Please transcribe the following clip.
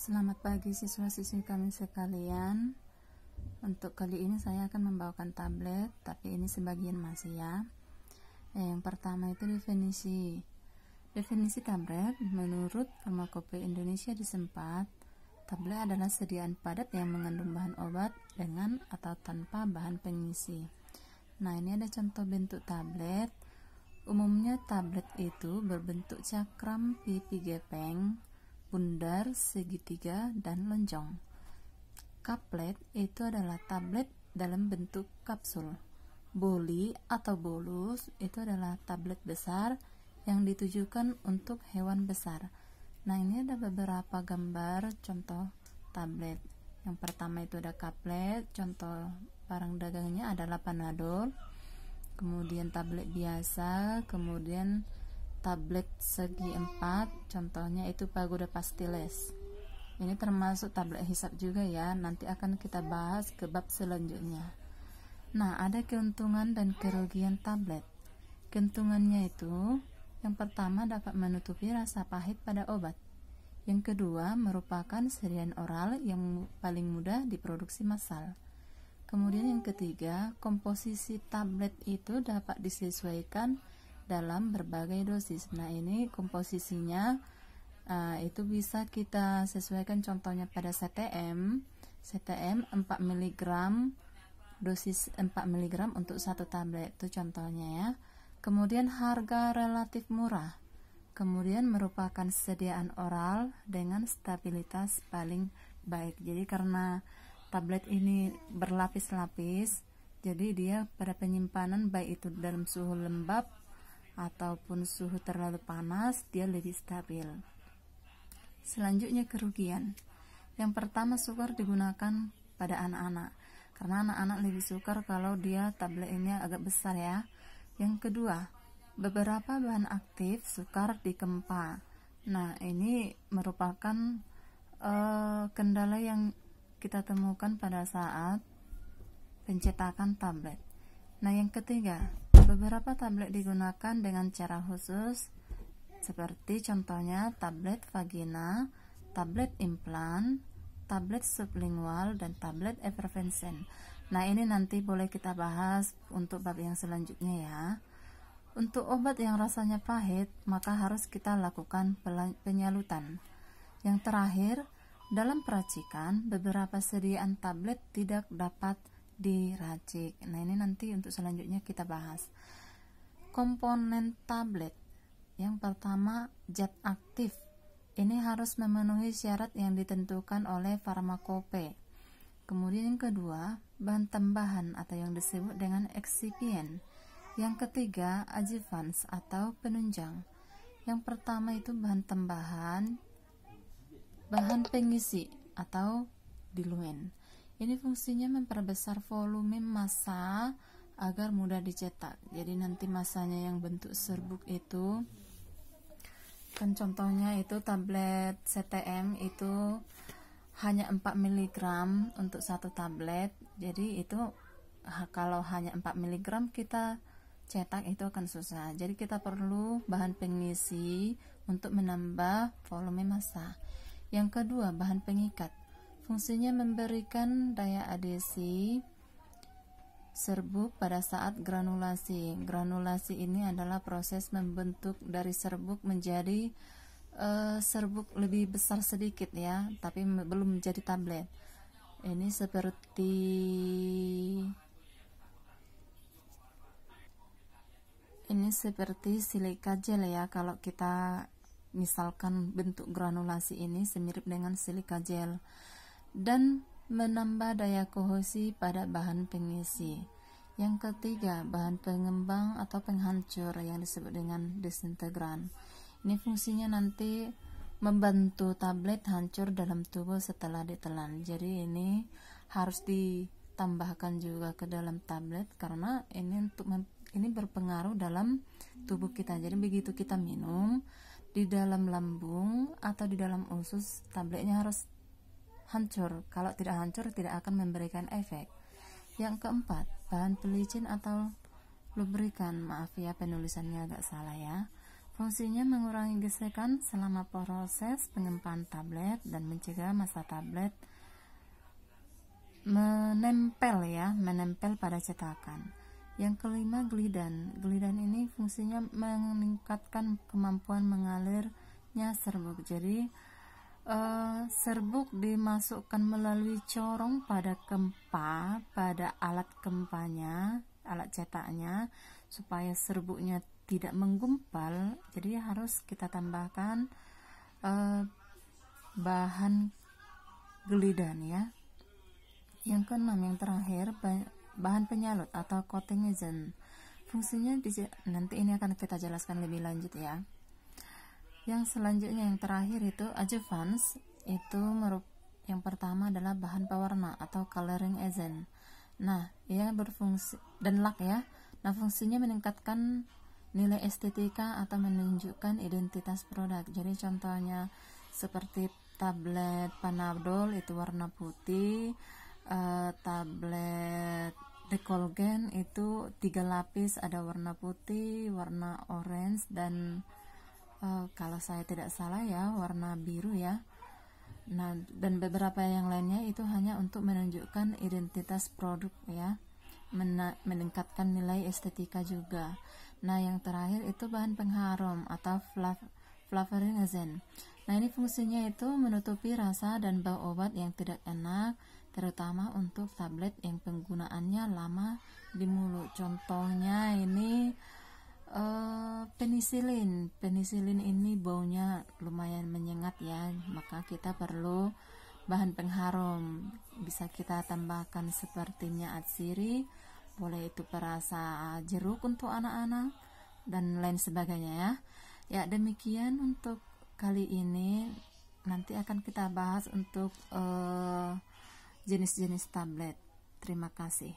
Selamat pagi siswa-siswi kami sekalian. Untuk kali ini saya akan membawakan tablet, tapi ini sebagian masih ya. Yang pertama itu definisi. Definisi tablet menurut Farmakopeia Indonesia di Sempat, tablet adalah sediaan padat yang mengandung bahan obat dengan atau tanpa bahan pengisi. Nah, ini ada contoh bentuk tablet. Umumnya tablet itu berbentuk cakram, pipi gepeng, bundar, segitiga, dan lonjong. Kaplet itu adalah tablet dalam bentuk kapsul. Boli atau bolus itu adalah tablet besar yang ditujukan untuk hewan besar. Nah, ini ada beberapa gambar contoh tablet. Yang pertama itu ada kaplet, contoh barang dagangnya adalah Panadol, kemudian tablet biasa, kemudian tablet segi 4, contohnya itu Pagoda Pastiles. Ini termasuk tablet hisap juga ya, nanti akan kita bahas ke bab selanjutnya. Nah, ada keuntungan dan kerugian tablet. Keuntungannya itu, yang pertama dapat menutupi rasa pahit pada obat. Yang kedua, merupakan sediaan oral yang paling mudah diproduksi massal. Kemudian yang ketiga, komposisi tablet itu dapat disesuaikan dalam berbagai dosis. Nah, ini komposisinya itu bisa kita sesuaikan, contohnya pada CTM 4 mg, dosis 4 mg untuk satu tablet, itu contohnya ya. Kemudian harga relatif murah, kemudian merupakan sediaan oral dengan stabilitas paling baik. Jadi karena tablet ini berlapis-lapis, jadi dia pada penyimpanan baik itu dalam suhu lembab ataupun suhu terlalu panas, dia lebih stabil. Selanjutnya kerugian. Yang pertama, sukar digunakan pada anak-anak, karena anak-anak lebih sukar kalau dia tablet ini agak besar ya. Yang kedua, beberapa bahan aktif sukar dikempa. Nah, ini merupakan kendala yang kita temukan pada saat pencetakan tablet. Nah, yang ketiga, beberapa tablet digunakan dengan cara khusus, seperti contohnya tablet vagina, tablet implan, tablet sublingual, dan tablet effervescent. Nah, ini nanti boleh kita bahas untuk bab yang selanjutnya ya. Untuk obat yang rasanya pahit, maka harus kita lakukan penyalutan. Yang terakhir, dalam peracikan, beberapa sediaan tablet tidak dapat diracik. Nah, ini nanti untuk selanjutnya kita bahas. Komponen tablet. Yang pertama, zat aktif. Ini harus memenuhi syarat yang ditentukan oleh Farmakopeia. Kemudian yang kedua, bahan tambahan atau yang disebut dengan eksipien. Yang ketiga, adjuvans atau penunjang. Yang pertama itu bahan tambahan, bahan pengisi atau diluent. Ini fungsinya memperbesar volume massa agar mudah dicetak. Jadi nanti massanya yang bentuk serbuk itu, kan contohnya itu tablet CTM itu hanya 4 mg untuk satu tablet. Jadi itu kalau hanya 4 mg kita cetak itu akan susah. Jadi kita perlu bahan pengisi untuk menambah volume massa. Yang kedua, bahan pengikat. Fungsinya memberikan daya adhesi serbuk pada saat granulasi. Granulasi ini adalah proses membentuk dari serbuk menjadi serbuk lebih besar sedikit ya, tapi belum menjadi tablet. Ini seperti silika gel ya. Kalau kita misalkan bentuk granulasi ini semirip dengan silika gel. Dan menambah daya kohesi pada bahan pengisi. Yang ketiga, bahan pengembang atau penghancur yang disebut dengan disintegran. Ini fungsinya nanti membantu tablet hancur dalam tubuh setelah ditelan. Jadi ini harus ditambahkan juga ke dalam tablet karena ini berpengaruh dalam tubuh kita. Jadi begitu kita minum, di dalam lambung atau di dalam usus, tabletnya harus hancur. Kalau tidak hancur, tidak akan memberikan efek. Yang keempat, bahan pelicin atau lubrikan. Maaf ya, penulisannya agak salah ya. Fungsinya mengurangi gesekan selama proses pengempaan tablet dan mencegah massa tablet menempel pada cetakan. Yang kelima, glidan. Glidan ini fungsinya meningkatkan kemampuan mengalirnya serbuk. Jadi serbuk dimasukkan melalui corong pada alat kempanya, alat cetaknya, supaya serbuknya tidak menggumpal. Jadi harus kita tambahkan bahan glidan ya. Yang keenam, yang terakhir, bahan penyalut atau coating agent. Fungsinya nanti ini akan kita jelaskan lebih lanjut ya. Yang selanjutnya, yang terakhir itu adjuvants. Itu yang pertama adalah bahan pewarna atau coloring agent. Nah, ia berfungsi, dan lak ya. Nah, fungsinya meningkatkan nilai estetika atau menunjukkan identitas produk. Jadi contohnya seperti tablet Panadol itu warna putih, tablet Decolgen itu 3 lapis, ada warna putih, warna orange, dan kalau saya tidak salah ya warna biru ya. Nah, dan beberapa yang lainnya itu hanya untuk menunjukkan identitas produk ya, meningkatkan nilai estetika juga. Nah, yang terakhir itu bahan pengharum atau flavoring agent. Nah, ini fungsinya itu menutupi rasa dan bau obat yang tidak enak, terutama untuk tablet yang penggunaannya lama di mulut. Contohnya ini penisilin ini baunya lumayan menyengat ya, maka kita perlu bahan pengharum. Bisa kita tambahkan seperti minyak atsiri, boleh itu perasa jeruk untuk anak-anak dan lain sebagainya ya. Ya, demikian untuk kali ini. Nanti akan kita bahas untuk jenis-jenis tablet. Terima kasih.